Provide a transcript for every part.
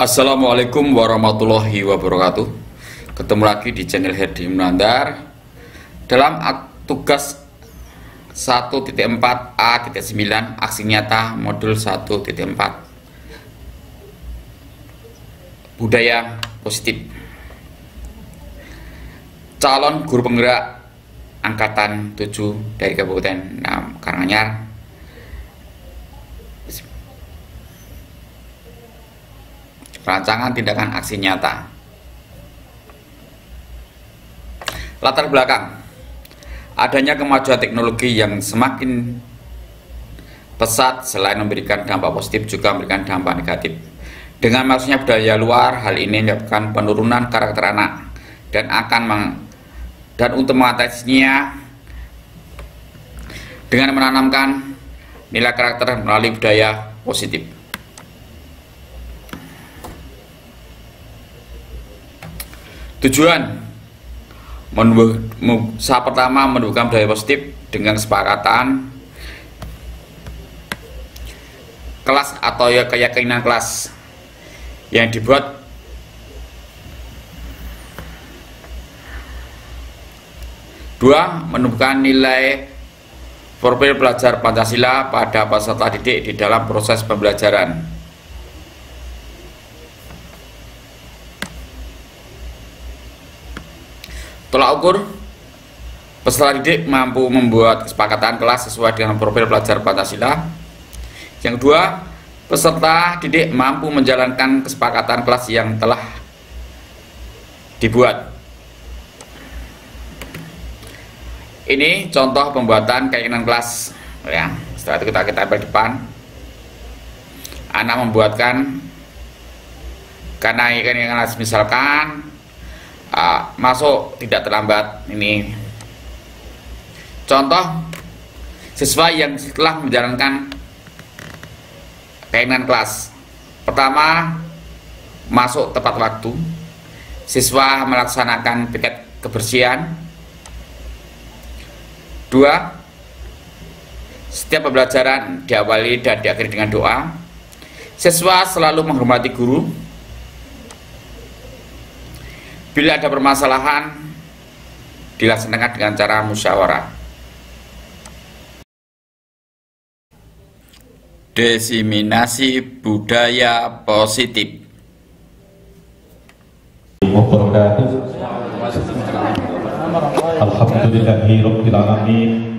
Assalamualaikum warahmatullahi wabarakatuh. Ketemu lagi di channel Herdi Munandar dalam tugas 1.4a.9 aksi nyata modul 1.4 budaya positif. Calon guru penggerak angkatan 7 dari Kabupaten Karanganyar rancangan tindakan aksi nyata. Latar belakang: adanya kemajuan teknologi yang semakin pesat selain memberikan dampak positif juga memberikan dampak negatif. Dengan masuknya budaya luar, hal ini menyebabkan penurunan karakter anak dan untuk mengatasinya dengan menanamkan nilai karakter melalui budaya positif. Tujuan pertama, menumbuhkan budaya positif dengan kesepakatan kelas atau keyakinan kelas yang dibuat dua, menumbuhkan nilai profil belajar Pancasila pada peserta didik di dalam proses pembelajaran. Tolak ukur: peserta didik mampu membuat kesepakatan kelas sesuai dengan profil belajar Pancasila. Yang kedua, peserta didik mampu menjalankan kesepakatan kelas yang telah dibuat. Ini contoh pembuatan keyakinan kelas ya. Setelah itu kita tempel depan. Anak membuatkan karena keyakinan kelas, misalkan masuk tidak terlambat. Ini contoh siswa yang setelah menjalankan keyakinan kelas. Pertama, masuk tepat waktu. Siswa melaksanakan piket kebersihan. Dua, setiap pembelajaran diawali dan diakhiri dengan doa. Siswa selalu menghormati guru. Bila ada permasalahan, dilaksanakan dengan cara musyawarah. Diseminasi budaya positif. Alhamdulillahi rabbil alamin.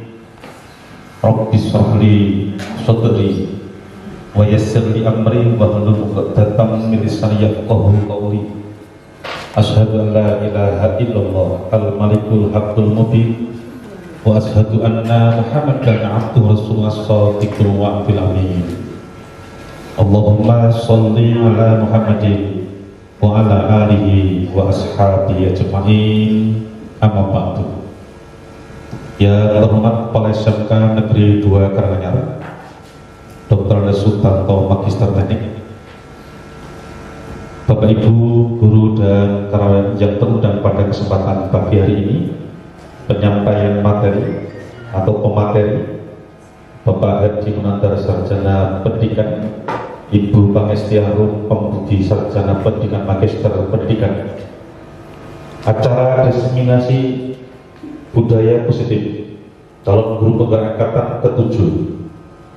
Rabbi shrah li sadri wa yassir li amri wahlul 'uqdatam min lisani yafqahu qawli. Asyhadu an la ilaha illallah al-malikul haqqul mubin wa asyhadu anna Muhammadan abduhu rasulullah shadiqul wa'dil amin. Allahumma sholli ala Muhammadin wa ala alihi wa ashabihi ajma'in. Amma ba'du. Ya terhormat Kepala SMK Negeri 2 Karanganyar, Dr. Sutanto Magister Teknik, Bapak Ibu guru dan karyawan yang terundang pada kesempatan pagi hari ini, penyampaian materi atau pemateri Bapak Herdi Munandar Sarjana Pendidikan, Ibu Pangestiarum Pembudi Sarjana Pendidikan Magister Pendidikan. Acara diseminasi budaya positif calon guru penggerak angkatan ke-7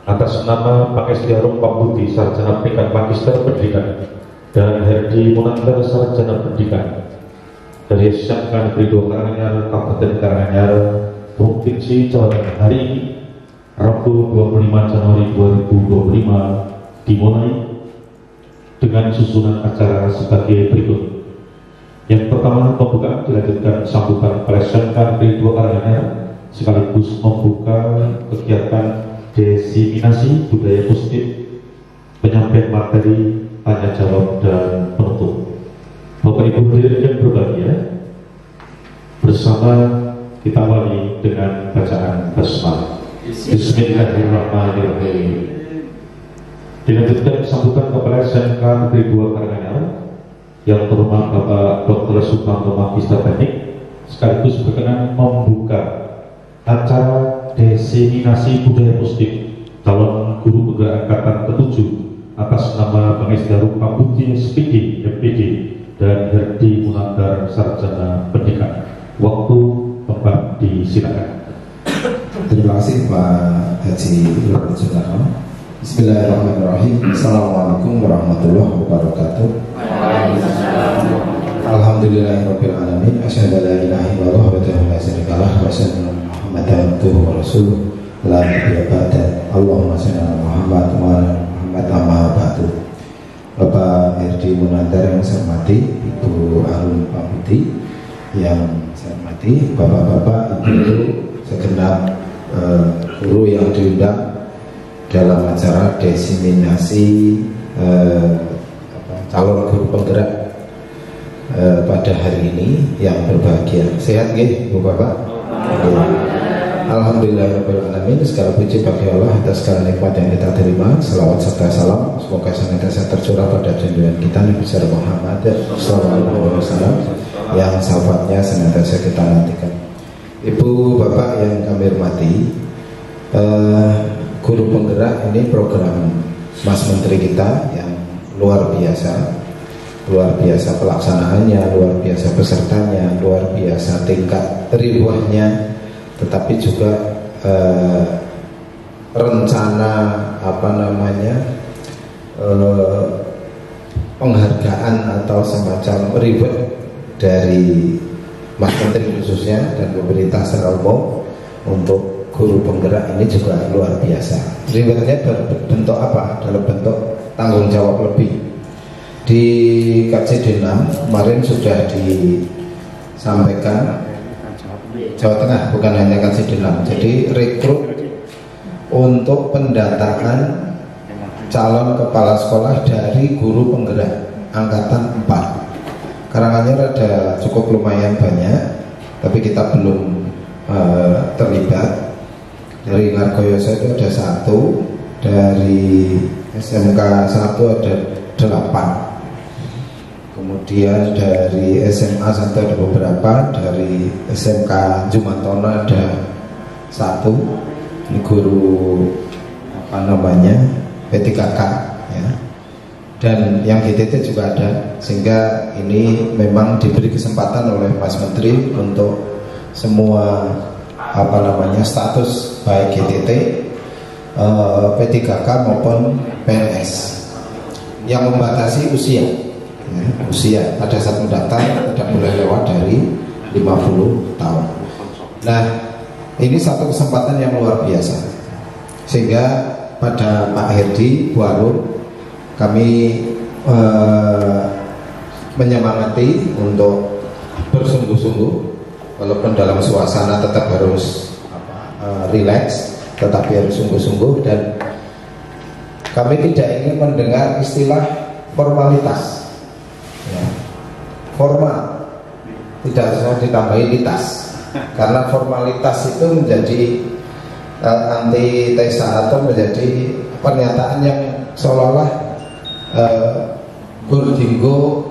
atas nama Pangestiarum Pembudi Sarjana Pendidikan Magister Pendidikan dan Herdi Munandar Sarjana Pendidikan dari SMK Negeri 2 Karanganyar, Kabupaten Karanganyar, Provinsi Jawa Tengah. Hari ini Rabu 25 Januari 2025 dimulai dengan susunan acara sebagai berikut. Yang pertama, pembukaan dilanjutkan sambutan oleh SMK Negeri 2 Karanganyar sekaligus membuka kegiatan diseminasi budaya positif, penyampaian materi, tanya jawab dan penutup. Bapak Ibu hadirin yang berbahagia, bersama kita awali dengan bacaan basmalah. Bismillahirrahmanirrahim. Dilanjutkan sambutan Kepala SMK Negeri 2 Karanganyar yang terhormat Bapak Dr. Sutanto Magister Teknik sekaligus berkenan membuka acara diseminasi budaya positif calon guru penggerak angkatan ke-7 atas nama Pengisdaru Pabuji SPD, MPD, dan Herdi Munandar Sarjana Pendidikan. Waktu tempat disilakan. Terima kasih Pak Haji Lurah Junarno. Bismillahirrahmanirrahim. Assalamualaikum warahmatullahi wabarakatuh. Alhamdulillahirabbil alamin. Asyhadu an la ilaha illallah wa la syarika lah wa asyhadu anna Muhammadan abduhu wa rasuluh. La nabiyya ba'da. Allahumma shalli ala Muhammad wa ala Muhammad amma ba'du. Bapak Herdi Munandar yang saya hormati, Ibu Harun Pabuji yang saya hormati, bapak-bapak, ibu, segenap guru yang diundang dalam acara diseminasi calon guru penggerak pada hari ini yang berbahagia. Sehat nggih Ibu Bapak? Alhamdulillahirrahmanirrahim. Segala puji bagi Allah atas segala nikmat yang kita terima. Selawat serta salam semoga senantiasa tercurah pada junjungan kita Nabi besar Muhammad sallallahu alaihi wasallam yang sahabatnya senantiasa kita nantikan. Ibu Bapak yang kami hormati, guru penggerak ini program Mas Menteri kita yang luar biasa pelaksanaannya, luar biasa pesertanya, luar biasa tingkat riwahnya, tetapi juga rencana penghargaan atau semacam reward dari Mas Menteri khususnya dan pemerintah secara umum untuk guru penggerak ini juga luar biasa. Rewardnya berbentuk apa? Dalam bentuk tanggung jawab lebih. Di KCD 6 kemarin sudah disampaikan Jawa Tengah, bukan hanya KCD 6. Jadi rekrut untuk pendataan calon kepala sekolah dari guru penggerak angkatan 4. Karangannya ada cukup lumayan banyak, tapi kita belum terlibat. Dari Ngargoyoso itu ada 1, dari SMK 1 ada 8. Kemudian dari SMA 1 ada beberapa, dari SMK Jumantono ada 1. Ini guru P3K ya. Dan yang GTT juga ada, sehingga ini memang diberi kesempatan oleh Mas Menteri untuk semua status baik GTT, P3K maupun PNS yang membatasi usia. Usia pada saat mendaftar tidak boleh lewat dari 50 tahun. Nah, ini satu kesempatan yang luar biasa, sehingga pada Pak Herdi, Bu Harun, kami menyemangati untuk bersungguh-sungguh, walaupun dalam suasana tetap harus rileks, tetapi harus sungguh-sungguh. Dan kami tidak ingin mendengar istilah formalitas ya. Formal tidak usah ditambahi litas, karena formalitas itu menjadi antitesa atau menjadi pernyataan yang seolah-olah gurdinggo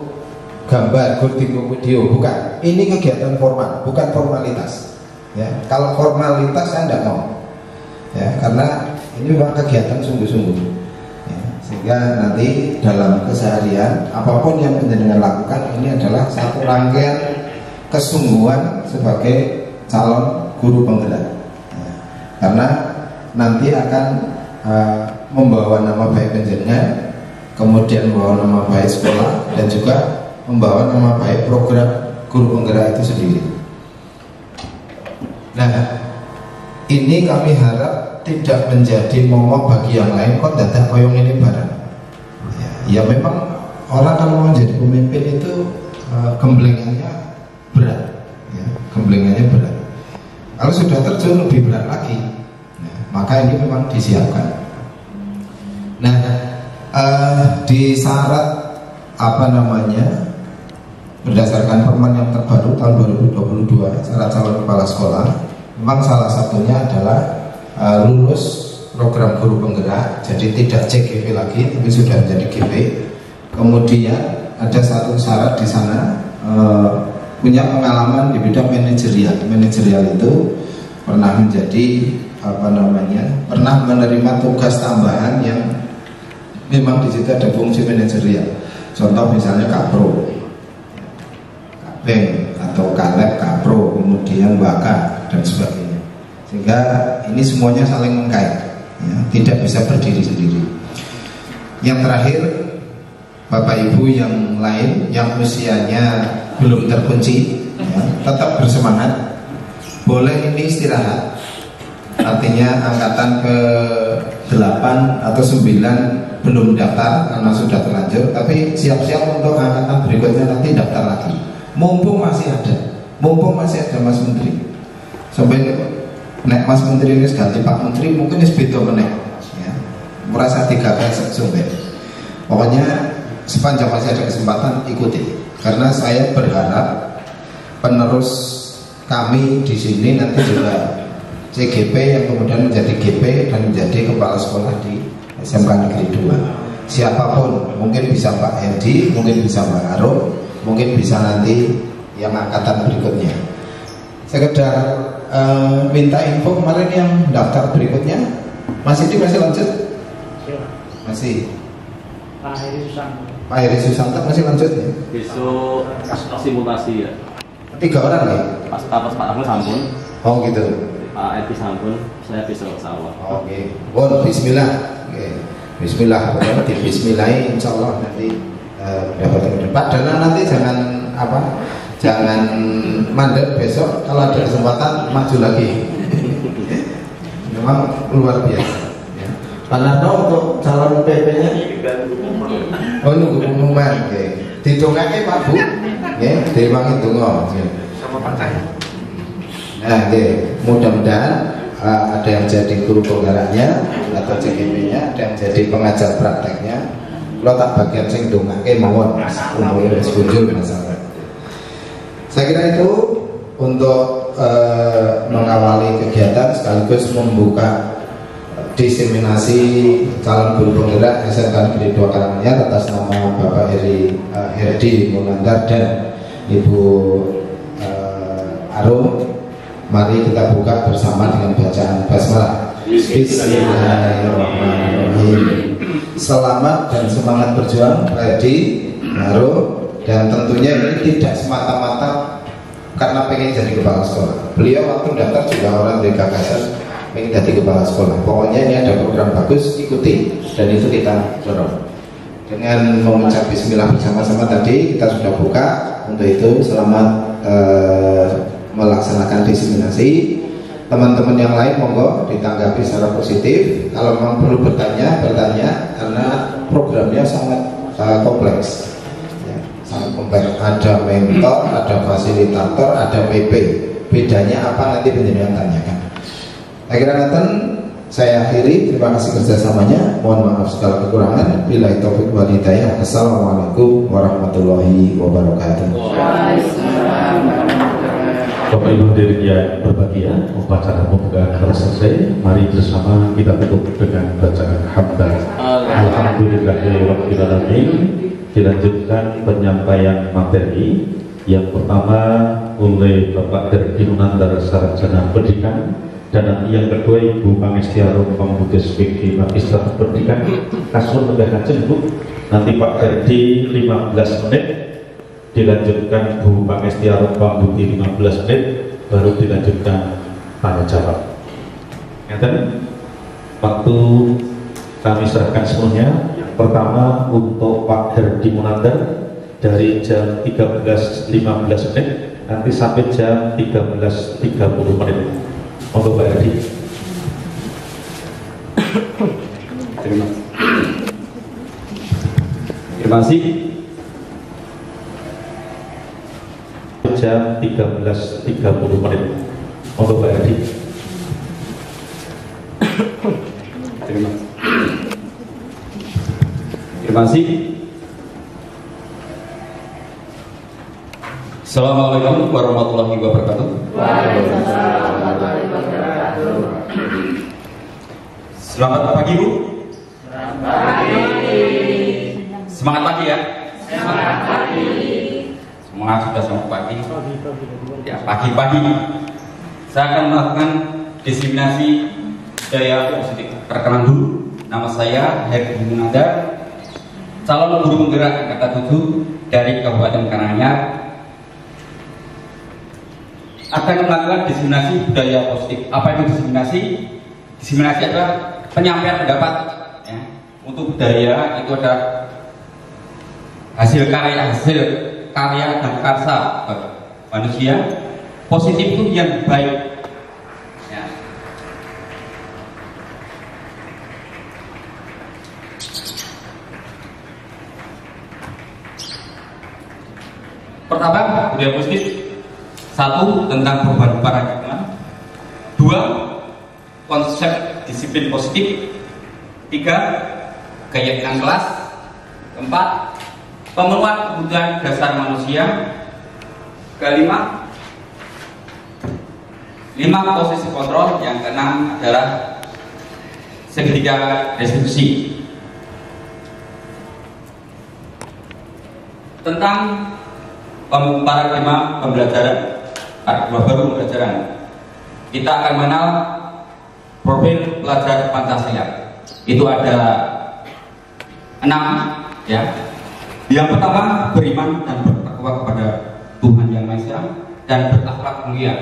gambar, gurdinggo video. Bukan, ini kegiatan formal, bukan formalitas ya. Kalau formalitas saya tidak mau ya, karena ini memang kegiatan sungguh-sungguh ya. Sehingga nanti dalam keseharian apapun yang penjenengan lakukan, ini adalah satu rangkaian kesungguhan sebagai calon guru penggerak ya. Karena nanti akan membawa nama baik penjenengan, kemudian membawa nama baik sekolah, dan juga membawa nama baik program guru penggerak itu sendiri. Nah, ini kami harap tidak menjadi momok bagi yang lain. Kok dadak koyong ini barang ya, memang orang kalau mau menjadi pemimpin itu gemblengannya berat ya, gemblengannya berat. Kalau sudah terjun lebih berat lagi ya, maka ini memang disiapkan. Nah, di syarat berdasarkan Permen yang terbaru tahun 2022 syarat calon kepala sekolah, memang salah satunya adalah lulus program guru penggerak, jadi tidak CGV lagi tapi sudah menjadi GP. Kemudian ada satu syarat di sana, punya pengalaman di bidang manajerial. Manajerial itu pernah menjadi pernah menerima tugas tambahan yang memang di situ ada fungsi manajerial. Contoh misalnya Kapro, Bank atau Kaleb, Kapro, kemudian Waka dan sebagainya. Sehingga ini semuanya saling mengkait, ya, tidak bisa berdiri sendiri. Yang terakhir, Bapak Ibu yang lain yang usianya belum terkunci, ya, tetap bersemangat. Boleh ini istirahat. Artinya angkatan ke-8 atau 9 belum daftar karena sudah terlanjur, tapi siap-siap untuk angkatan berikutnya nanti daftar lagi. Mumpung masih ada Mas Menteri. Sampai nek Mas Menteri ini ganti Pak Menteri mungkin ini beda meneh, ya. Merasa digagal sampai. Pokoknya sepanjang masih ada kesempatan ikuti. Karena saya berharap penerus kami di sini nanti juga CGP yang kemudian menjadi GP dan menjadi kepala sekolah di SMK Negeri 2. Siapapun, mungkin bisa Pak Hendi, mungkin bisa Pak Arum, mungkin bisa nanti yang angkatan berikutnya. Sekedar minta info kemarin yang daftar berikutnya, masih lanjut? Masih. Pak Heri Susanto masih lanjut ya? Besok simulasi ya. 3 orang ya? Pak Ahmad sampun. Oh gitu. Pak Edi sampun, saya besok sawah. Oke. Bon, bismillah. Oke. Bismillah. Pokoknya di bismillahi insyaallah nanti dapat Pak Dana nanti jangan mandek besok, kalau ada kesempatan maju lagi. Memang luar biasa ya. Pak Narno untuk calon PP-nya nunggu pengumuman. Didongake Pak Bu nggih, diwangi donga sama partai. Nah, mudah-mudahan ada yang jadi guru penggaranya atau CGP-nya, ada yang jadi pengajar prakteknya. Kalau tak bagian sing dongake mawon umumnya setuju masalah. Saya kira itu untuk mengawali kegiatan sekaligus membuka diseminasi calon guru penggerak SMK Negeri 2 Karanganyar atas nama Bapak Herdi Munandar dan Ibu Arum. Mari kita buka bersama dengan bacaan basmalah. Bismillahirrahmanirrahim. Selamat dan semangat berjuang Herdi, Arum, dan tentunya ini tidak semata-mata karena pengen jadi kepala sekolah. Beliau waktu daftar juga orang dari gagasan pengen jadi kepala sekolah. Pokoknya ini ada program bagus, ikuti, dan itu kita dorong. Dengan mengucap bismillah bersama-sama tadi kita sudah buka. Untuk itu selamat melaksanakan diseminasi. Teman-teman yang lain monggo ditanggapi secara positif. Kalau memang perlu bertanya karena programnya sangat kompleks. Ya, sangat kompleks. Ada mentor, ada fasilitator, ada PP. Bedanya apa nanti penjelasan tanyakan. Akhirnya saya akhiri. Terima kasih kerjasamanya. Mohon maaf segala kekurangan. Billahi taufiq wal hidayah. Assalamualaikum warahmatullahi wabarakatuh. Bapak Ibu hadirin yang berbahagia, upacara pembukaan telah selesai. Mari bersama kita tutup dengan bacaan hamdan. Alhamdulillahirabbil alamin. Dilanjutkan penyampaian materi yang pertama oleh Bapak Herdi Munandar Sarjana Pendidikan, dan nanti yang kedua Ibu Pangestu Pambudis PG Magister Pendidikan Kasur Negara Jenggut. Nanti Pak Herdi 15 menit, dilanjutkan Bu Pangestu Pambudi 15 menit, baru dilanjutkan tanya jawab. Waktu kami serahkan semuanya. Yang pertama untuk Pak Herdi Munandar dari jam 13.15 menit nanti sampai jam 13.30 menit. Monggo Pak Herdi. Terima kasih. Jam 13.30 menit. Monggo Pak Herdi. Terima kasih. Assalamualaikum warahmatullahi wabarakatuh. Waalaikumsalam warahmatullahi wabarakatuh. Selamat pagi Bu. Selamat pagi. Semangat pagi ya. Semangat pagi. Semua sudah selamat pagi. Ya, pagi-pagi saya akan melakukan diseminasi budaya positif. Perkenalan dulu. Nama saya Herdi Munandar calon guru penggerak angkatan 7 dari Kabupaten Karanganyar akan melakukan diseminasi budaya positif. Apa itu diseminasi? Diseminasi adalah penyampaian pendapat ya. Untuk budaya itu ada hasil karya dan karsa manusia. Positif itu yang baik ya. Pertama, budaya positif. 1. Tentang perubahan paradigma. 2. Konsep disiplin positif. 3. Keyakinan kelas. 4. Pemenuhan kebutuhan dasar manusia. Kelima, 5. Posisi kontrol. Yang keenam adalah segitiga restitusi. Tentang paradigma pembelajaran, paradigma baru pembelajaran, kita akan mengenal profil pelajar Pancasila. Itu ada 6 ya. Yang pertama, beriman dan bertakwa kepada Tuhan Yang Maha Esa dan berakhlak mulia.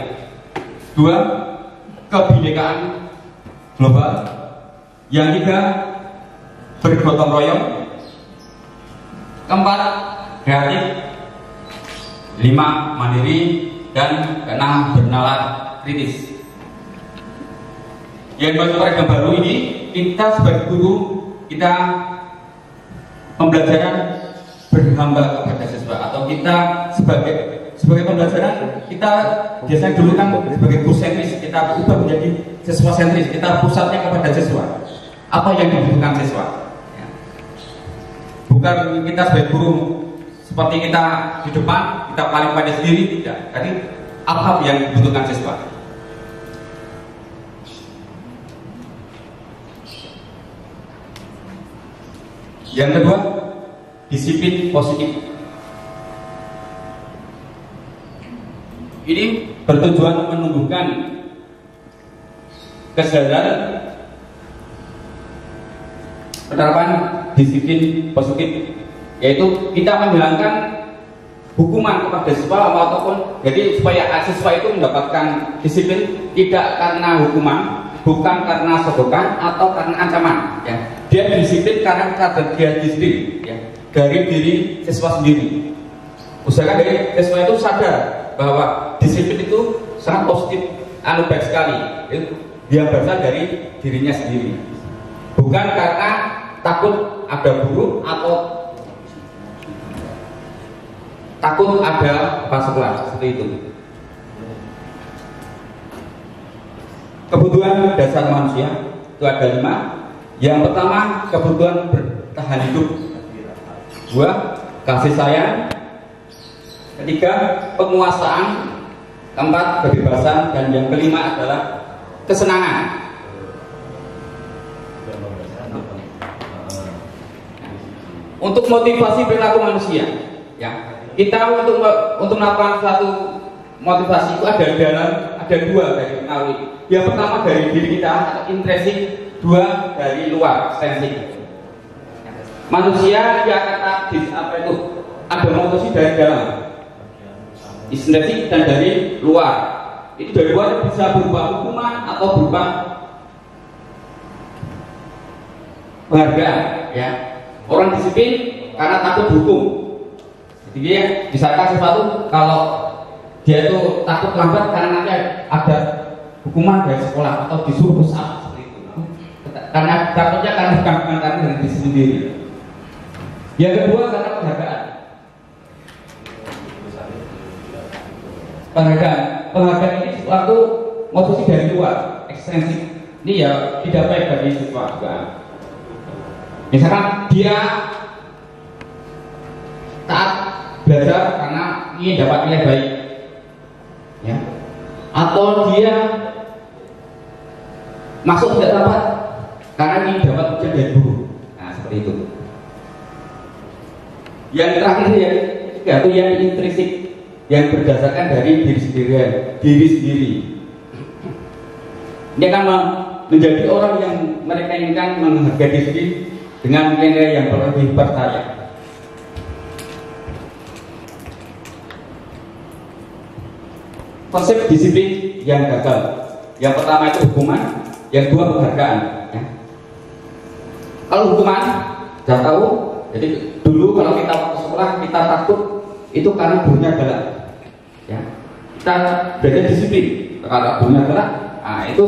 2. Kebinekaan global. Yang 3. Bergotong royong. 4. Kreatif. 5. Mandiri. Dan 6. Bernalar kritis. Yang bagi paradigma baru ini, kita sebagai guru, kita pembelajaran berhamba kepada siswa, atau kita sebagai pembelajaran, kita biasanya dulu kan sebagai guru sentris, kita ubah menjadi siswa sentris, kita pusatnya kepada siswa, apa yang dibutuhkan siswa ya. Bukan kita sebagai guru seperti kita di depan, kita paling pandai sendiri, tidak. Jadi apa yang dibutuhkan siswa. Yang kedua, disiplin positif. Ini bertujuan menumbuhkan kesadaran penerapan disiplin positif, yaitu kita menghilangkan hukuman kepada siswa, ataupun jadi supaya siswa itu mendapatkan disiplin tidak karena hukuman, bukan karena sogokan atau karena ancaman ya. Dia disiplin karena dia disiplin ya, dari diri siswa sendiri. Usahakan dari siswa itu sadar bahwa disiplin itu sangat positif, baik sekali. Dia berasal dari dirinya sendiri, bukan karena takut ada guru atau takut ada pasukan, seperti itu. Kebutuhan dasar manusia itu ada 5. Yang pertama, kebutuhan bertahan hidup. 2. Kasih sayang. 3. Penguasaan. 4. Kebebasan. Dan yang kelima adalah kesenangan. Untuk motivasi perilaku manusia ya, kita untuk melakukan suatu motivasi itu ada 2 dari melalui. Yang pertama dari diri kita, intrinsik. 2 dari luar, ekstensif. Manusia yang kata apa itu? Ada motivasi dari dalam, intrinsik, dan dari luar. Itu dari luar bisa berupa hukuman atau berupa penghargaan ya. Orang disiplin karena takut hukum. Jadi dia misalkan sesuatu, kalau dia itu takut lambat karena nanti ada hukuman dari sekolah atau disuruh besar. Karena takutnya bukan karena dari diri sendiri. Yang kedua karena penghargaan ini suatu motivasi dari luar, ekstensif. Ini ya tidak baik bagi siswa juga. Misalkan dia taat belajar karena ingin dapat nilai baik ya, atau dia masuk tidak dapat karena ingin dapat ujian dari guru. Nah, seperti itu. Yang terakhir ya, itu yang intrinsik, yang berdasarkan dari diri sendiri. Ini akan menjadi orang yang mereka inginkan menghargai diri sendiri, dengan nilai yang lebih percaya. Konsep disiplin yang gagal, yang pertama itu hukuman, yang kedua penghargaan. Ya. Kalau hukuman, sudah tahu. Jadi dulu kalau kita waktu sekolah kita takut itu karena gurunya galak. Ya. Kita belajar disiplin. Kalau gurunya galak, nah itu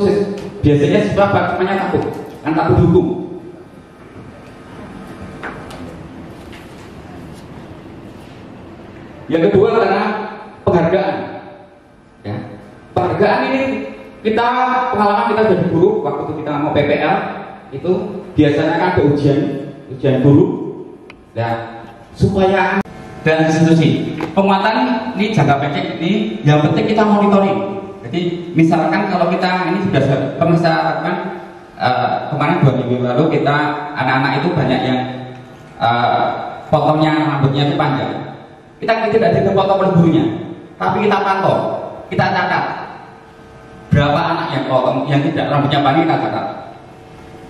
biasanya siswa namanya takut, kan takut dihukum. Yang kedua karena penghargaan. Ya. Penghargaan ini kita pengalaman kita jadi guru waktu itu kita mau PPL itu biasanya kan ada ujian guru. Ya, supaya dan institusi penguatan ini jangka pendek ini yang penting kita monitoring. Jadi misalkan kalau kita ini sudah pernah saya lakukan kemarin 2 minggu lalu kita anak-anak itu banyak yang potongnya rambutnya itu panjang. Kita tidak dipotong oleh gurunya, tapi kita pantau, kita catat berapa anak yang potong, yang tidak rambutnya panjang kita catat.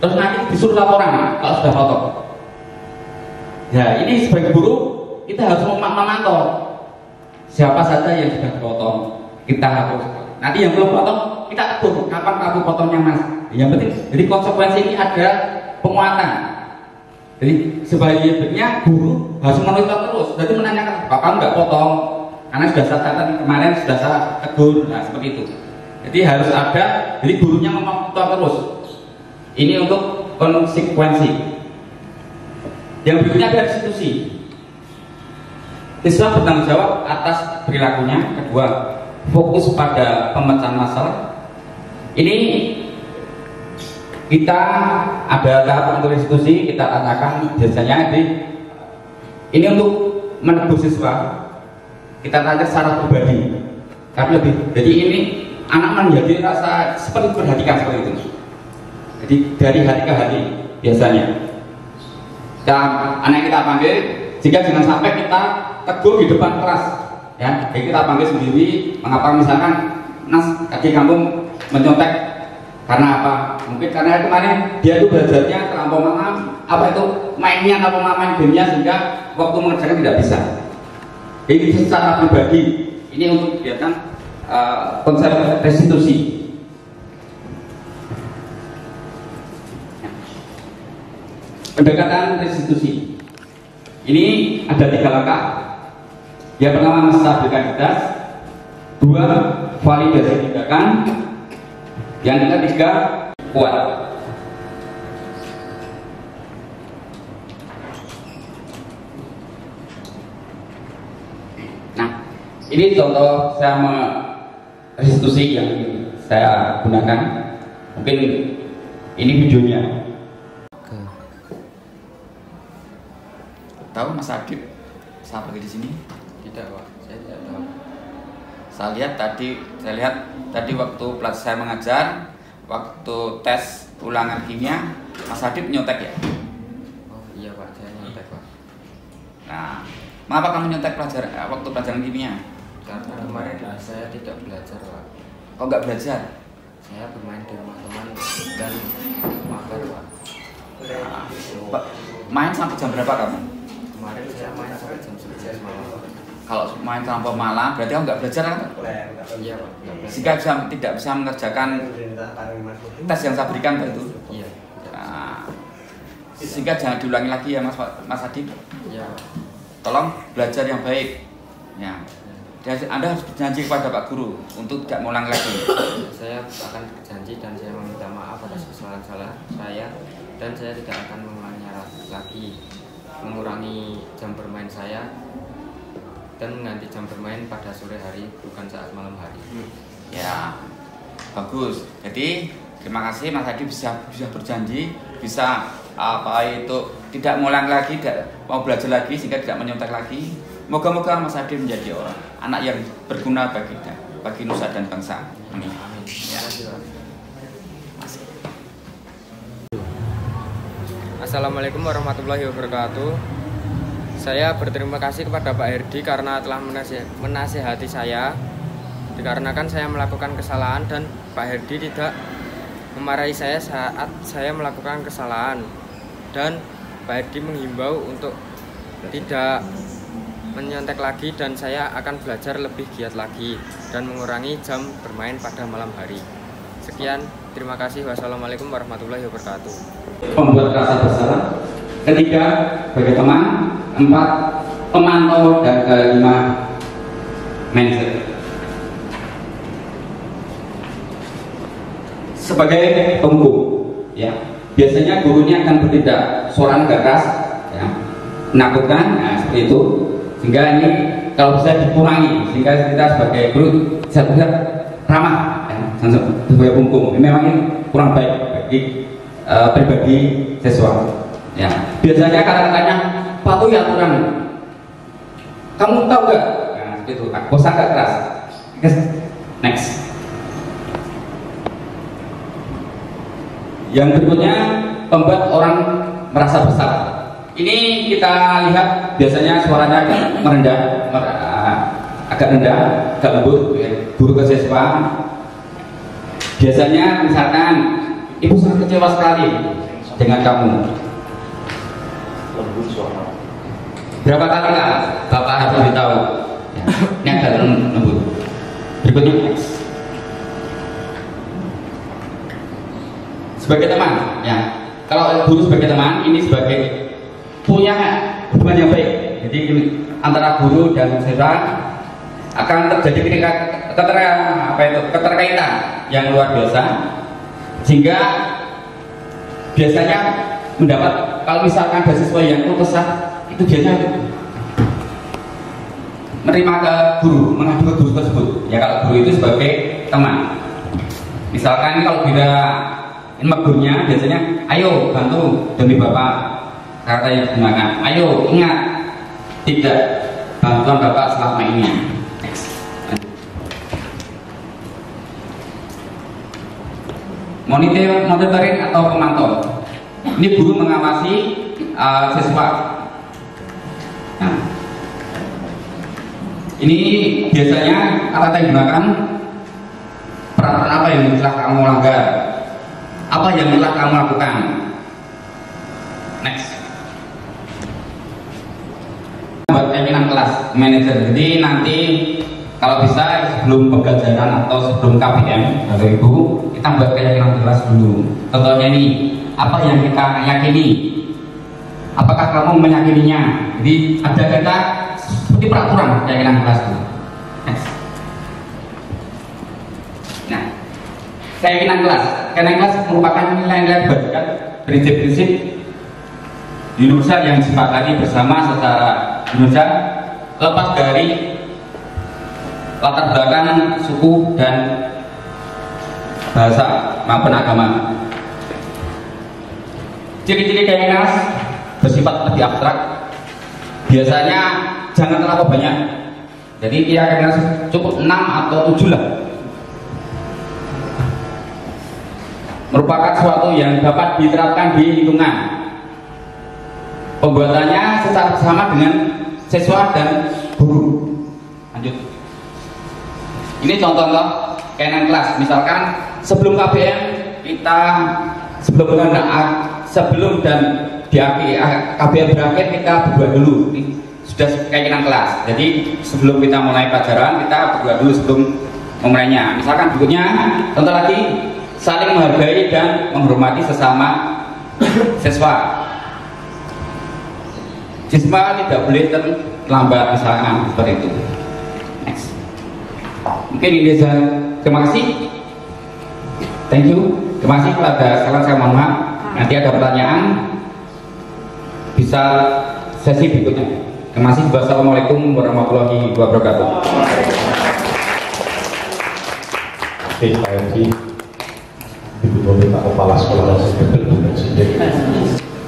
Terus nanti disuruh laporan kalau sudah potong. Ya ini sebagai guru kita harus memantau siapa saja yang sudah potong, kita harus. Nanti yang belum potong kita tegur, kapan kamu potongnya mas. Yang penting, jadi konsekuensi ini ada penguatan. Jadi sebaiknya guru harus monitor terus. Jadi menanyakan, kamu nggak potong? Karena sudah saya catat kemarin sudah saya tegur, nah seperti itu. Jadi harus ada, jadi gurunya memonitor terus. Ini untuk konsekuensi. Yang berikutnya ada institusi. Siswa bertanggung jawab atas perilakunya. Kedua, fokus pada pemecahan masalah. Ini kita ada tahap untuk institusi, kita tanyakan biasanya ini untuk menegur siswa. Kita tanya secara pribadi. Tapi lebih, jadi ini anak menjadi rasa seperti perhatikan seperti itu. Jadi dari hati ke hati biasanya. Dan anak kita panggil, jika jangan sampai kita tegur di depan kelas, ya, jadi kita panggil sendiri. Mengapa misalkan, Nas, tadi kamu menyontek karena apa? Mungkin karena kemarin dia itu belajarnya terlampau malam, apa itu mainnya atau main gamenya sehingga waktu mengerjakan tidak bisa. Jadi secara pribadi ini untuk kegiatan konsep restitusi. Pendekatan restitusi ini ada 3 langkah. Yang pertama stabilitas, 2 validasi tindakan, yang ketiga kuat. Nah, ini contoh saya restitusi yang saya gunakan. Mungkin ini videonya. Tahu Mas Adib saya pergi di sini? Tidak, Pak. Saya tidak tahu. Saya lihat tadi waktu saya mengajar, waktu tes ulangan kimia, Mas Adib nyontek ya? Oh iya Pak, saya nyontek Pak. Nah, mengapa kamu nyontek waktu pelajaran kimia? Karena kemarin saya tidak belajar Pak. Kok nggak belajar? Saya bermain di rumah teman dan makan Pak. Pak, main sampai jam berapa kamu? Kemarin saya main sampai jam 11 malam. Kalau main sampai malam, berarti kamu nggak belajar kan? Iya Pak. Sehingga tidak bisa mengerjakan tes yang saya berikan itu. Iya. Nah, sehingga jangan diulangi lagi ya Mas Adib. Iya Pak. Tolong belajar yang baik. Ya. Dan Anda harus berjanji kepada Pak Guru untuk tidak mengulang lagi. Saya akan berjanji dan saya meminta maaf atas kesalahan saya dan saya tidak akan mengulanginya lagi. Mengurangi jam bermain saya dan mengganti jam bermain pada sore hari bukan saat malam hari. Ya, bagus. Jadi terima kasih Mas Adib bisa berjanji, bisa tidak mengulang lagi, mau belajar lagi sehingga tidak menyontek lagi. Moga-moga Mas Adib menjadi anak yang berguna bagi nusa dan bangsa. Amin. Ya. Assalamualaikum warahmatullahi wabarakatuh. Saya berterima kasih kepada Pak Herdi karena telah menasihati saya. Dikarenakan saya melakukan kesalahan dan Pak Herdi tidak memarahi saya saat saya melakukan kesalahan. Dan Pak Herdi menghimbau untuk tidak menyontek lagi dan saya akan belajar lebih giat lagi dan mengurangi jam bermain pada malam hari. Sekian, terima kasih. Wassalamualaikum warahmatullahi wabarakatuh. Membuat rasa bersalah. Ketiga, sebagai teman. 4, pemantau. Dan kelima, mindset. Sebagai penghukum, ya, biasanya gurunya akan bertindak suara keras, ya, menakutkan, nah, seperti itu. Sehingga ini kalau bisa dikurangi, sehingga kita sebagai guru bisa ramah, ya, sebagai penghukum. Memang ini kurang baik bagi pribadi siswa. Ya, biasanya kata-katanya patuhi aturan. Kamu tahu gak? Nah, seperti itu. Bosan gak keras. Next. Yang berikutnya, membuat orang merasa bersalah. Ini kita lihat biasanya suaranya agak merendah, agak rendah, agak lembut, ya. Guru ke siswa. Biasanya misalkan, ibu sangat kecewa sekali dengan kamu. Berapa kali lah Bapak harus beritahu? Ya. Ini agak lembut. Berikutnya. Sebagai teman, ya. Kalau guru sebagai teman, ini sebagai punya hubungan yang baik. Jadi antara guru dan siswa akan terjadi keterkaitan yang luar biasa, sehingga biasanya mendapat, kalau misalkan ada siswa yang kesah, itu biasanya menerima ke guru, mengadu ke guru tersebut. Ya, kalau guru itu sebagai teman. Misalkan kalau kita gurunya biasanya, ayo bantu demi Bapak kata yang digunakan. Ayo ingat, tidak bantuan Bapak selama ini. Monitoring atau pemantau. Ini guru mengawasi siswa. Nah, ini biasanya kata yang digunakan, peraturan apa yang telah kamu langgar, apa yang telah kamu lakukan. Next. Buat pimpinan kelas, manajer. Jadi nanti kalau bisa sebelum pembelajaran atau sebelum KPM Bapak Ibu, kita buat keyakinan kelas dulu. Contohnya ini, apa yang kita yakini, apakah kamu meyakininya. Jadi ada kata seperti peraturan keyakinan kelas dulu. Next. Nah, keyakinan kelas merupakan nilai-nilai berdasarkan prinsip-prinsip universal yang disepakati bersama secara universal, lepas dari latar belakang suku dan bahasa maupun agama. Ciri-ciri keyakinan bersifat lebih abstrak. Biasanya jangan terlalu banyak. Jadi keyakinan cukup 6 atau 7 lah. Merupakan suatu yang dapat diterapkan di lingkungan. Pembuatannya secara bersama dengan siswa dan guru. Lanjut. Ini contoh-contoh keyakinan kelas. Misalkan sebelum KPM kita sebelum dan di KPM berakhir kita berdua dulu. Ini sudah keyakinan kelas. Jadi sebelum kita mulai pelajaran kita berdua dulu sebelum memulainya. Misalkan berikutnya, contoh lagi, saling menghargai dan menghormati sesama siswa. Siswa tidak boleh terlambat, misalkan seperti itu. Next. Mungkin ini saja. Terima kasih. Thank you. Terima kasih. Kalau ada salah saya mohon maaf. Nanti ada pertanyaan bisa sesi berikutnya. Terima kasih. Wassalamualaikum warahmatullahi wabarakatuh. Oke, Pak Herdi, Ibu Pemerintah Kepala Sekolah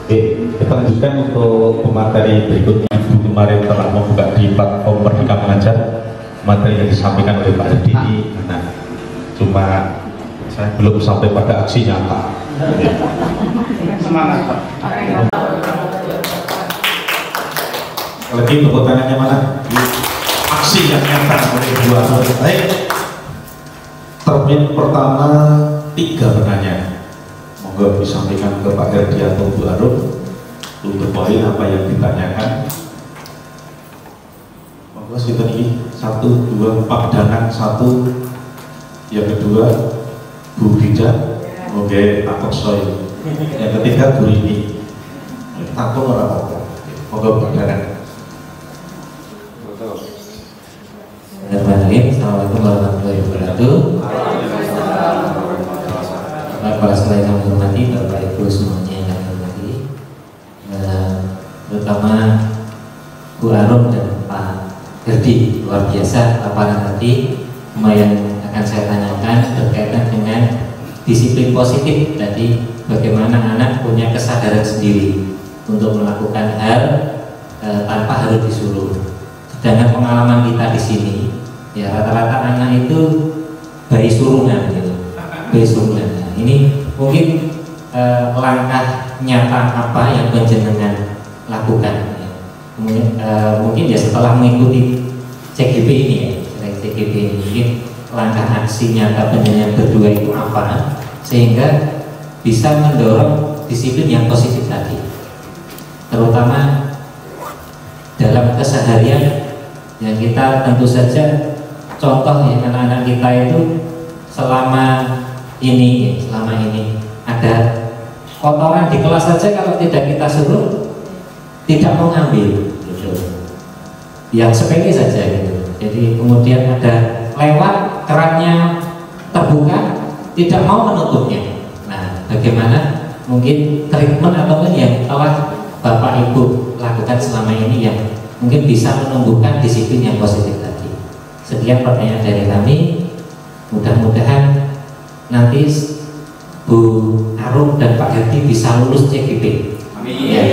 Oke, kita lanjutkan untuk pemateri berikutnya. Ibu kemarin telah membuka di platform Merdeka Mengajar materi yang disampaikan oleh Pak Herdi ini. Nah, cuma saya belum sampai pada aksi nyata. Semangat Pak. Lagi untuk pertanyaannya mana? Aksi yang nyata oleh dua. Baik. Termin pertama 3 penanya. Monggo disampaikan ke Pak Herdi atau Bu Arun. untuk poin apa yang ditanyakan. Monggo sinten iki 1 2 Pak Danang 1, yang kedua Bu Bida, oke takut soy, yang ketiga Bu Rini, takut orang apa? Monggo Pak Danang. Assalamualaikum warahmatullahi wabarakatuh. Kepala sekolah yang kami hormati, Bapak Ibu semuanya yang kami hormati, terutama Bu Arum dan Pak Herdi, luar biasa lapangan tadi yang akan saya tanyakan berkaitan dengan disiplin positif tadi, bagaimana anak punya kesadaran sendiri untuk melakukan hal tanpa harus disuruh. Sedangkan pengalaman kita di sini, ya rata-rata anak itu bayi surungan gitu, bayi surungan. Nah, ini mungkin langkah nyata apa yang panjenengan lakukan? Ya. Mungkin ya setelah mengikuti CGP ini ya, CGP ini mungkin langkah aksi nyata panjenengan berdua itu apa sehingga bisa mendorong disiplin yang positif tadi, terutama dalam keseharian. Yang kita tentu saja contoh ya, anak-anak kita itu selama ini ada kotoran di kelas saja, kalau tidak kita suruh tidak mau ngambil gitu. Yang sepele saja gitu. Jadi kemudian ada lewat kerannya terbuka, tidak mau menutupnya. Nah, bagaimana mungkin treatment atau yang telah Bapak Ibu lakukan selama ini yang mungkin bisa menumbuhkan disiplin yang positif tadi. Sekian pertanyaan dari kami. Mudah-mudahan nanti Bu Arum dan Pak Herdi bisa lulus CGP. Amin. Ya,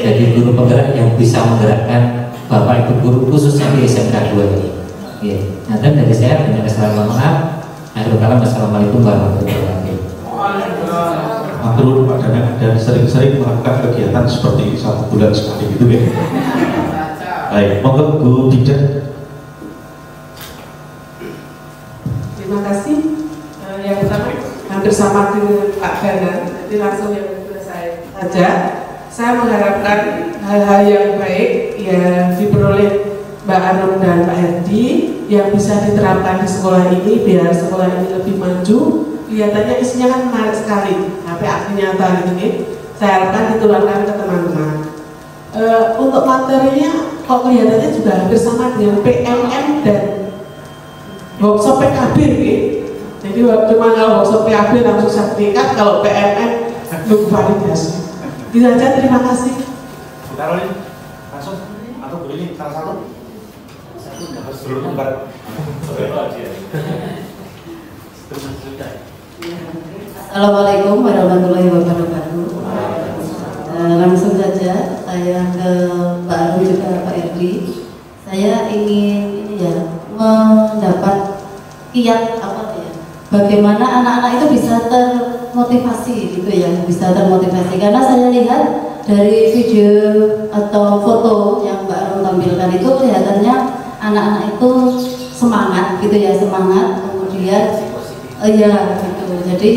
jadi guru penggerak yang bisa menggerakkan Bapak Ibu guru khususnya di SMK 2 ini. Ya. Nah, dan dari saya banyak kesalahan, maaf. Akhirul kalam, wassalamualaikum warahmatullahi wabarakatuh. Matur Pak Danang, dan sering-sering melakukan kegiatan seperti 1 bulan sekali gitu ya. Baik, monggo Bu Bida. Terima kasih. Yang pertama hampir sama dengan Pak Danang, jadi langsung yang kedua saya saja. Saya mengharapkan hal-hal yang baik yang diperoleh Mbak Arum dan Pak Herdi yang bisa diterapkan di sekolah ini biar sekolah ini lebih maju. Kelihatannya isinya kan menarik sekali, tapi aksi nyata ini saya harapkan ditularkan ke teman-teman. Untuk materinya kok kelihatannya juga hampir sama dengan PMM dan workshop PKB gitu. Jadi cuma kalau workshop PKB langsung sertifikat, kalau PMM belum validasi. Itu saja, terima kasih. Taruh ini langsung atau Bu ini salah satu harus dulu lembar. Assalamualaikum warahmatullahi wabarakatuh. Langsung saja saya ke Pak Arum juga Pak Herdi. Saya ingin ini ya mendapat kiat apa ya? Bagaimana anak-anak itu bisa termotivasi gitu ya, bisa termotivasi. Karena saya lihat dari video atau foto yang Mbak Arum tampilkan itu kelihatannya anak-anak itu semangat gitu ya, semangat. Kemudian ya gitu. Jadi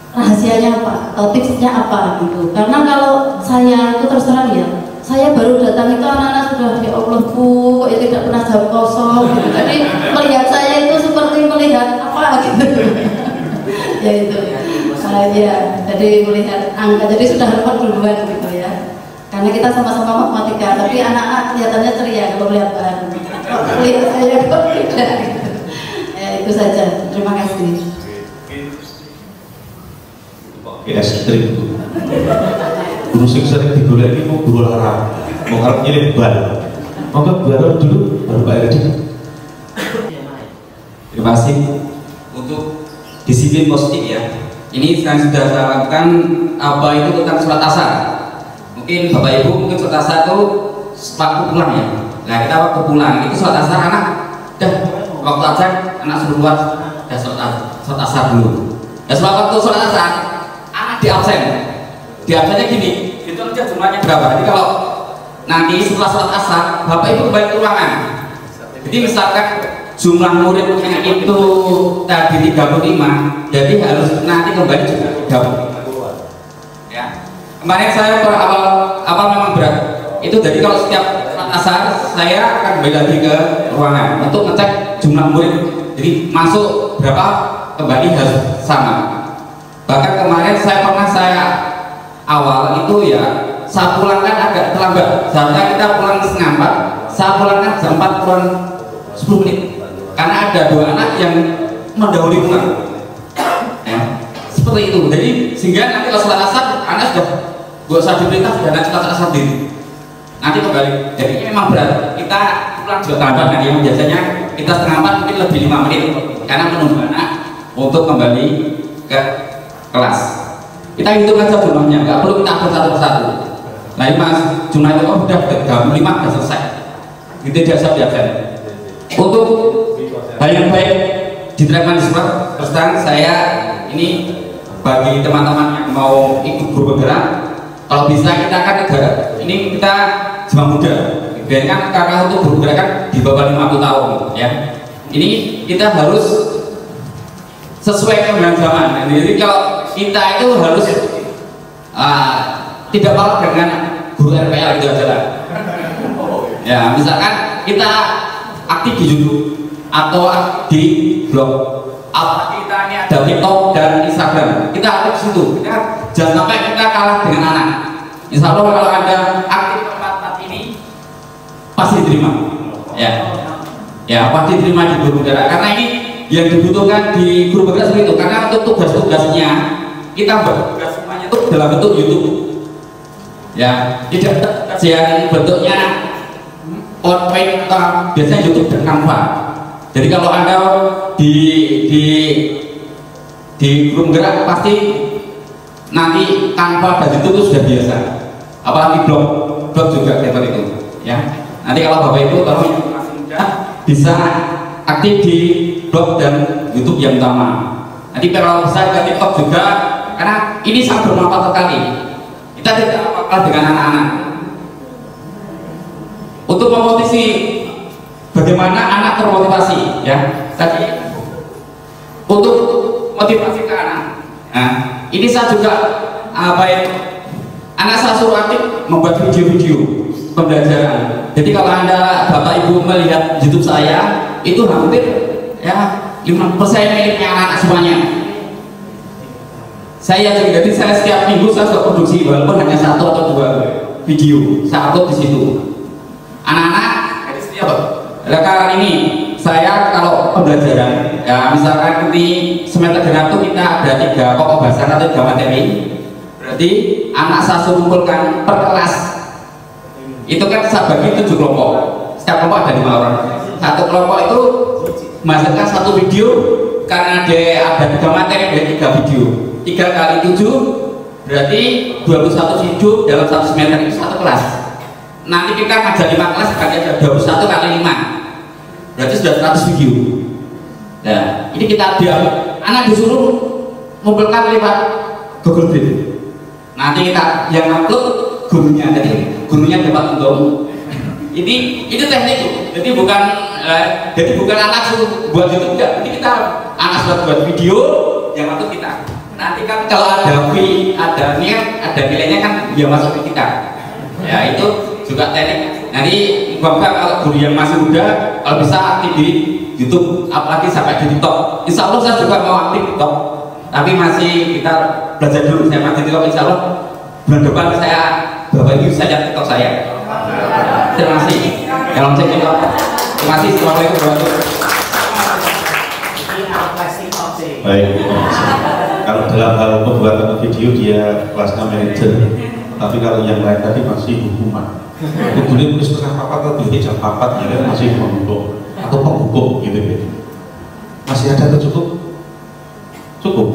rahasianya apa atau tipsnya apa gitu. Karena kalau saya itu terus terang ya, saya baru datang itu anak-anak sudah ya Allah Bu, kok ya tidak pernah jam kosong gitu. Jadi melihat saya itu seperti melihat apa gitu. Ya itu ya, jadi melihat angka, jadi sudah repot duluan gitu ya. Karena kita sama-sama matematika, tapi anak-anak kelihatannya ceria kalau melihat bahan. Lihat saya kok tidak gitu. Ya itu saja, terima kasih. Ekstrim itu. Guru sing sering digoleki mau guru larang, mau ngarep nyilih bal. Monggo Bu Arum dulu, baru Pak Herdi. Terima kasih untuk disiplin positif ya. Ini sekarang sudah saya lakukan apa itu tentang surat asar. Mungkin Bapak Ibu mungkin surat asar itu waktu pulang ya. Nah kita waktu pulang itu surat asar anak dah waktu asar anak suruh buat surat asar dulu. Dan setelah waktu surat asar di absennya gini, itu aja jumlahnya berapa. Jadi kalau nanti setelah sholat asar Bapak Ibu kembali ke ruangan, jadi misalkan jumlah muridnya itu tadi 35, jadi harus nanti kembali juga 35 ya. Kemarin saya awal memang berat. Itu jadi kalau setiap asar saya akan kembali lagi ke ruangan untuk ngecek jumlah murid. Jadi masuk berapa, kembali harus sama. Bahkan kemarin saya awal itu ya saya pulangkan agak terlambat. Seharusnya kita pulang setengah 4, saya pulangkan jam 4 kurang 10 menit. Karena ada 2 anak yang mendahului pulang. Ya, seperti itu. Jadi sehingga nanti kalau sholat asar anak sudah gak usah diperintah, sudah nanti sholat asar diri. Nanti kembali. Jadi ini memang berat. Kita pulang juga terlambat. Nah, yang biasanya kita setengah 4 mungkin lebih 5 menit karena menunggu anak untuk kembali ke kelas. Kita hitung aja jumlahnya, nggak perlu kita atur satu persatu. Nah ini mas, jumlah itu udah 35 sudah selesai. Itu tidak biasa. Untuk hal yang baik diterapkan di sekolah, terus terang saya ini bagi teman-teman yang mau ikut guru bergerak, kalau bisa kita kan negara ini kita jemaah muda, biarkan karena untuk guru bergerak kan di bawah 50 tahun ya. Ini kita harus sesuai dengan zaman. Jadi kalau kita itu harus tidak kalah dengan guru RPL itu aja lah. Ya, misalkan kita aktif di YouTube atau di blog, apa kita ini ada TikTok dan Instagram, kita aktif di situ. Kita jangan sampai kita kalah dengan anak. Insya Allah kalau ada aktif tempat ini pasti diterima. Ya, pasti diterima di guru bergerak karena ini yang dibutuhkan di guru bergerak seperti itu. Karena untuk tugas-tugasnya kita bertugas semuanya itu dalam bentuk YouTube. Ya, tidak yang bentuknya PowerPoint atau biasanya YouTube dan Canva. Jadi kalau Anda di guru bergerak pasti nanti Canva dan YouTube itu sudah biasa. Apalagi blog juga seperti itu. Ya, nanti kalau Bapak Ibu kalau masih muda bisa aktif di blog dan YouTube yang utama. Nanti kalau saya ke TikTok juga, karena ini sangat bermanfaat sekali. Kita tidak apa-apa dengan anak-anak. Untuk memotivasi, bagaimana anak termotivasi, ya. Tadi untuk motivasi ke anak. Nah, ini saya juga anak saya suruh aktif membuat video-video pembelajaran. Jadi kalau Anda Bapak Ibu melihat YouTube saya, itu hampir ya 50% miliknya anak-anak semuanya. Jadi saya setiap minggu saya sudah produksi walaupun hanya 1 atau 2 video saya upload di situ. Anak-anak jadi setiap karena ini saya kalau pembelajaran ya misalkan nanti semester genap itu kita ada 3 pokok bahasa atau 3 materi. Berarti anak saya suruh kumpulkan per kelas. Itu kan saya bagi 7 kelompok. Setiap kelompok ada 5 orang. Satu kelompok itu menghasilkan 1 video karena dia ada 3 materi dari 3 video. 3 kali 7 berarti 21 video dalam 1 semester itu 1 kelas. Nanti kita ngajar 5 kelas berarti ada 21 kali 5 berarti sudah 100 video. Nah ini kita diam anak disuruh mengumpulkan lewat Google Drive. Nanti kita yang upload gurunya, jadi gurunya dapat untung. Ini teknik, jadi bukan anak suruh buat YouTube enggak. Jadi kita anak sudah buat video yang upload kita. Nanti kan kalau ada nilainya kan dia masuk ke kita. Ya itu juga teknik. Nanti bapak kalau guru yang masih muda kalau bisa aktif di YouTube, apalagi sampai di TikTok. Insya Allah saya juga mau aktif TikTok, tapi masih kita belajar dulu. Saya masih TikTok, insya Allah bulan depan saya Bapak Ibu saya TikTok saya. Terima kasih. Dalam cek TikTok. Terima kasih. Assalamualaikum warahmatullahi wabarakatuh. Baik. Kalau dalam hal pembuatan video dia kelasnya manajer, tapi kalau yang lain tadi masih hukuman. Boleh tulis setengah 4 atau boleh jam 4 ya masih mengumpul atau penghubung gitu ya. Masih ada atau cukup? Cukup.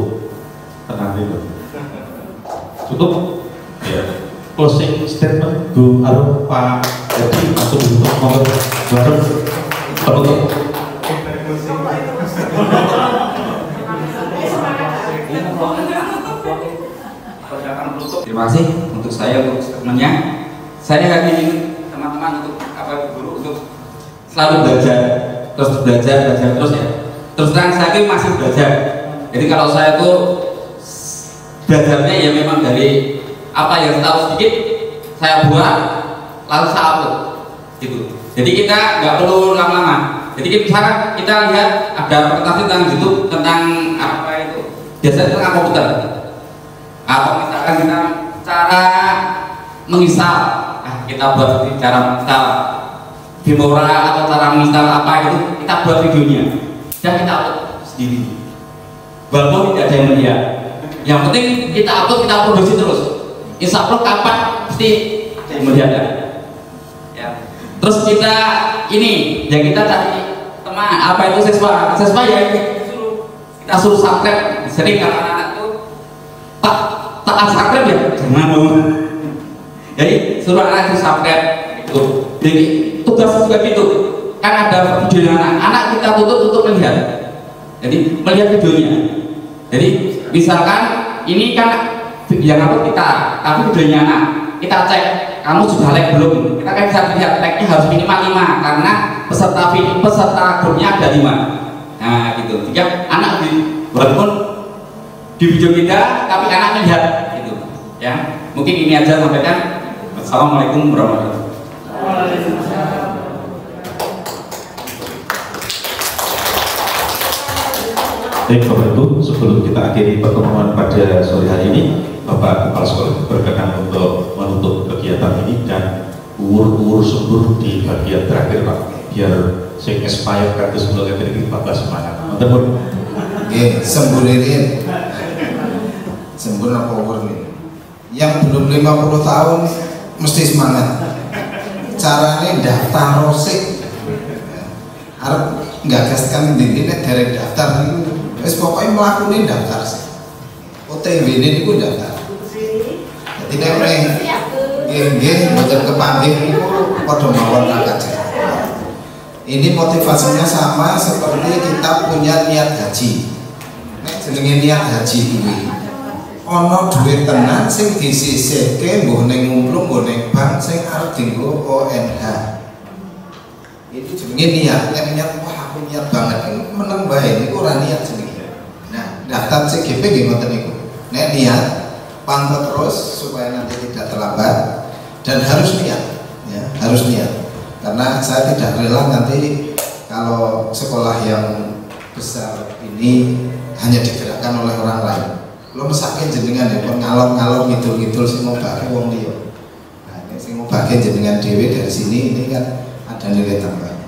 Tenang itu. Cukup. Ya. Closing statement Bu Arum Pak Edi masuk untuk nomor baru penutup. Terima kasih untuk saya untuk statementnya. Saya ingin teman-teman untuk guru untuk selalu belajar terus ya. Terus terang saya ini masih belajar. Jadi kalau saya tuh belajarnya ya memang dari apa yang tahu sedikit saya buat lalu saya upload gitu. Jadi kita nggak perlu lama-lama. Jadi misalkan kita lihat ada presentasi tentang YouTube tentang apa itu, biasanya tentang komputer, atau misalkan kita cara menginstal, kita buat cara menginstal Filmora atau cara menginstal apa itu, kita buat videonya dan kita upload sendiri. Walaupun tidak ada yang melihat, yang penting kita upload, kita produksi terus. Insya Allah kapan pasti ada yang melihat ya. Terus kita ini yang kita cari teman apa itu siswa ya kita suruh subscribe. Sering kalau anak-anak tuh tak subscribe ya jangan mau. Jadi suruh anak itu subscribe itu. Jadi tugas juga gitu kan, ada video anak kita tutup untuk melihat. Jadi melihat videonya. Jadi misalkan ini kan yang upload kita, tapi videonya anak kita cek kamu sudah like belum, kita kan bisa lihat like-nya harus minimal 5 karena peserta grupnya ada 5. Nah gitu, jika anak walaupun di video kita tapi anak melihat gitu ya. Mungkin ini aja sampaikan. Assalamualaikum warahmatullahi wabarakatuh. Baik Bapak Ibu, sebelum kita akhiri pertemuan pada sore hari ini, Bapak Kepala Sekolah berkenan untuk menutup kegiatan ini dan uur subur di bagian terakhir Pak, biar sing expired kartu sebelum kita 14 semangat. Teman-teman. Semburirin. Sembur apa uur nih? Yang belum 50 tahun mesti semangat. Caranya daftar rosik. Harap nggak gaskan ini dari daftar itu. Wes pokoknya melakukan daftar sih. OTW ini pun daftar. Jadi nggih mboten kepanggih itu padha mawon kaca. Ini motivasinya sama seperti kita punya niat haji. Nek jenenge niat haji kuwi ana duit tenan sing disisihke mbuh ning ngumplung mbuh ning bank sing arep dienggo ONH. Itu jenenge niat. Nek niat wah aku niat banget meneng bae niku ora niat jenenge. Nah, daftar CGP nggih ngoten niku. Nek niat pantau terus supaya nanti tidak terlambat dan harus niat ya, harus niat. Karena saya tidak rela nanti kalau sekolah yang besar ini hanya digerakkan oleh orang lain. Lo mesake jenengan ya, pun ngalor-ngalor ngidul-ngidul sing ngobake wong liya. Nah, ini sing ngobake jenengan dhewe dari sini ini kan ada nilai tambah.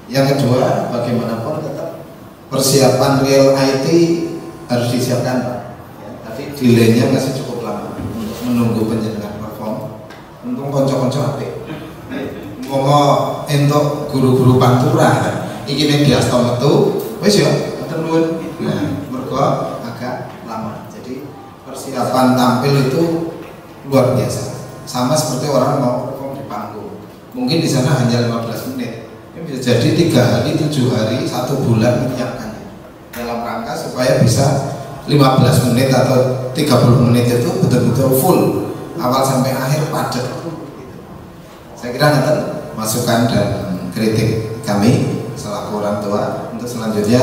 Yang kedua, bagaimanapun tetap persiapan real IT harus disiapkan Pak. Ya, tapi delaynya masih cukup lama untuk menunggu penjenengan perform. Untung konco-konco apik. Momo entuk guru-guru pantura iki nek diasta metu wis ya matur nuwun. Nah, mergo agak lama. Jadi persiapan tampil itu luar biasa. Sama seperti orang mau perform di panggung. Mungkin di sana hanya 15 menit. Ini bisa jadi 3 hari, 7 hari, 1 bulan menyiapkannya. Dalam rangka supaya bisa 15 menit atau 30 menit itu betul-betul full awal sampai akhir padat. Saya kira nanti masukan dan kritik kami selaku orang tua. Untuk selanjutnya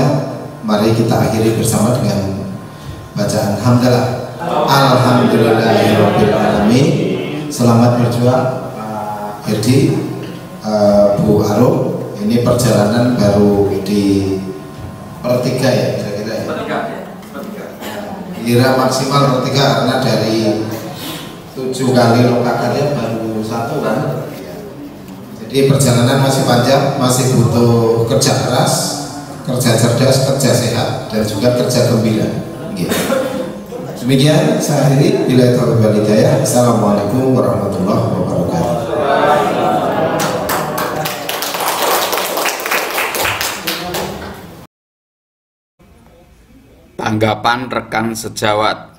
mari kita akhiri bersama dengan bacaan hamdalah. Alhamdulillahirabbil alamin. Selamat berjuang Pak Herdi, Bu Arum. Ini perjalanan baru di pertiga ya kira-kira ya. Kira maksimal pertiga karena dari 7 kali lokakarya baru 1 kan. Jadi perjalanan masih panjang, masih butuh kerja keras, kerja cerdas, kerja sehat, dan juga kerja gembira. Gitu. Demikian saya akhiri. Bila taufiq wal hidayah. Assalamualaikum warahmatullahi wabarakatuh. Tanggapan rekan sejawat.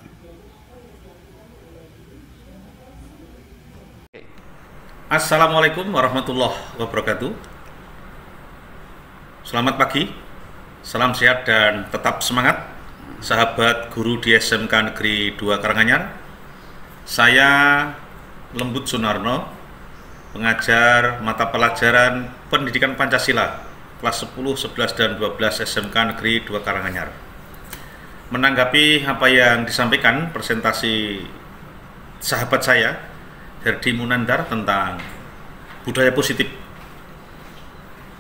Assalamualaikum warahmatullahi wabarakatuh. Selamat pagi, salam sehat dan tetap semangat, sahabat guru di SMK Negeri 2 Karanganyar. Saya Lembut Sunarno, pengajar mata pelajaran Pendidikan Pancasila kelas 10, 11, dan 12 SMK Negeri 2 Karanganyar. Menanggapi apa yang disampaikan presentasi sahabat saya Herdi Munandar tentang budaya positif.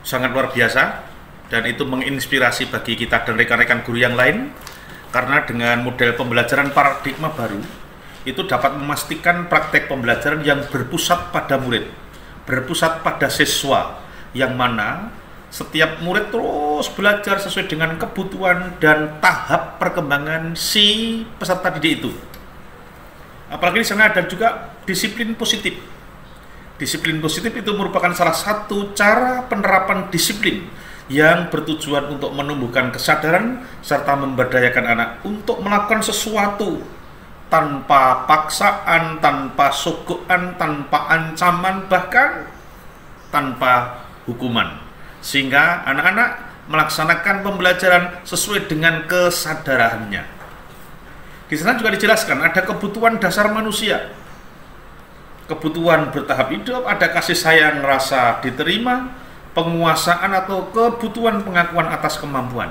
Sangat luar biasa, dan itu menginspirasi bagi kita dan rekan-rekan guru yang lain, karena dengan model pembelajaran paradigma baru itu dapat memastikan praktek pembelajaran yang berpusat pada murid, berpusat pada siswa, yang mana setiap murid terus belajar sesuai dengan kebutuhan dan tahap perkembangan si peserta didik itu. Apalagi di sana ada juga disiplin positif. Disiplin positif itu merupakan salah satu cara penerapan disiplin yang bertujuan untuk menumbuhkan kesadaran serta memberdayakan anak untuk melakukan sesuatu tanpa paksaan, tanpa sogokan, tanpa ancaman, bahkan tanpa hukuman, sehingga anak-anak melaksanakan pembelajaran sesuai dengan kesadarannya. Di sana juga dijelaskan ada kebutuhan dasar manusia, kebutuhan bertahap hidup, ada kasih sayang, rasa diterima, penguasaan atau kebutuhan pengakuan atas kemampuan.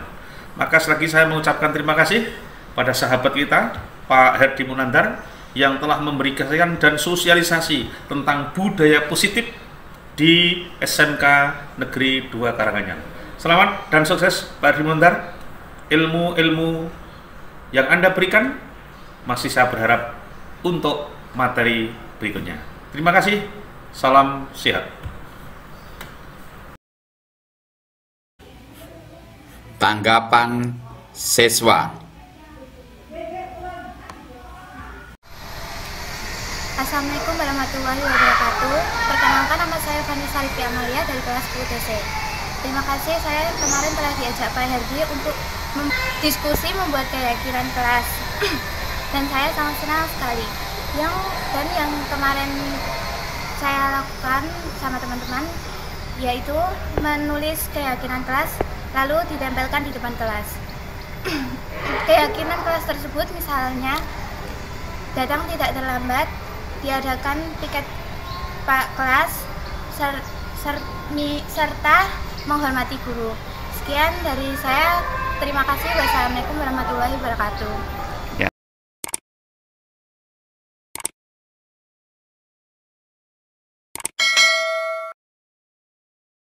Maka selagi saya mengucapkan terima kasih pada sahabat kita Pak Herdi Munandar yang telah memberikan dan sosialisasi tentang budaya positif di SMK Negeri 2 Karanganyar. Selamat dan sukses Pak Herdi Munandar. Ilmu-ilmu yang Anda berikan masih saya berharap untuk materi berikutnya. Terima kasih. Salam sehat. Tanggapan siswa. Assalamualaikum warahmatullahi wabarakatuh. Perkenalkan, nama saya Vanessa Rifi Amalia dari kelas 10 TC. Terima kasih, saya kemarin telah diajak Pak Herdi untuk diskusi membuat keyakinan kelas. Dan saya sangat senang sekali. Yang kemarin saya lakukan sama teman-teman yaitu menulis keyakinan kelas lalu ditempelkan di depan kelas. Keyakinan kelas tersebut misalnya datang tidak terlambat, diadakan piket Pak kelas serta menghormati guru. Sekian dari saya. Terima kasih. Wassalamualaikum warahmatullahi wabarakatuh.